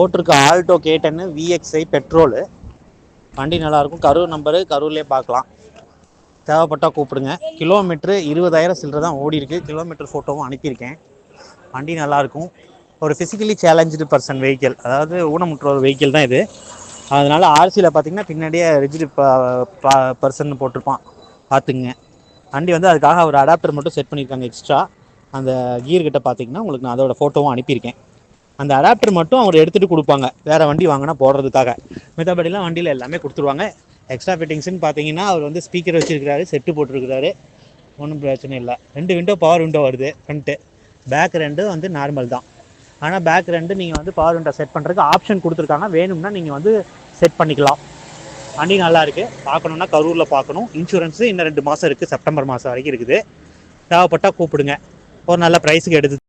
ஓட்டிருக்க Alto K10 VXI petrol. வண்டி நல்லாயிருக்கும். Karur number, கரூர்லேயே பார்க்கலாம். தேவைப்பட்டால் கூப்பிடுங்க. கிலோமீட்ரு 20,000 சில்லரை தான் ஓடி இருக்குது. கிலோமீட்டர் ஃபோட்டோவும் அனுப்பியிருக்கேன். வண்டி நல்லாயிருக்கும். ஒரு ஃபிசிக்கலி சேலஞ்சு பர்சன் வெஹிக்கிள், அதாவது ஊனமுற்ற ஒரு வெஹிக்கிள் தான் இது. அதனால் ஆர்சியில் பார்த்தீங்கன்னா பின்னாடியே ரிஜிட் பர்சன் போட்டிருப்பான், பார்த்துக்குங்க. வண்டி வந்து அதுக்காக ஒரு அடாப்டர் மட்டும் செட் பண்ணியிருக்காங்க எக்ஸ்ட்ரா. அந்த கியர் கிட்ட பார்த்தீங்கன்னா உங்களுக்கு நான் அதோட ஃபோட்டோவும் அனுப்பியிருக்கேன். அந்த அடாப்டர் மட்டும் அவர் எடுத்துகிட்டு கொடுப்பாங்க, வேறு வண்டி வாங்கினா போடுறதுக்காக. மித்தபடிலாம் வண்டியில் எல்லாமே கொடுத்துருவாங்க. எக்ஸ்ட்ரா ஃபிட்டிங்ஸ்னு பார்த்தீங்கன்னா அவர் வந்து ஸ்பீக்கர் வச்சுருக்காரு, செட்டு போட்டிருக்கிறாரு, ஒன்றும் பிரச்சனை இல்லை. 2 விண்டோ பவர் விண்டோ வருது ஃப்ரண்ட்டு. பேக் 2 வந்து நார்மல் தான். ஆனால் பேக் 2 நீங்கள் வந்து பவர் விண்டோ செட் பண்ணுறதுக்கு ஆப்ஷன் கொடுத்துருக்காங்க. வேணும்னா நீங்கள் வந்து செட் பண்ணிக்கலாம். வண்டி நல்லா இருக்குது. பார்க்கணுன்னா கரூரில் பார்க்கணும். இன்சூரன்ஸு இன்னும் 2 மாதம் இருக்குது, செப்டம்பர் மாதம் வரைக்கும் இருக்குது. தேவைப்பட்டால் கூப்பிடுங்க. ஒரு நல்ல ப்ரைஸுக்கு எடுத்து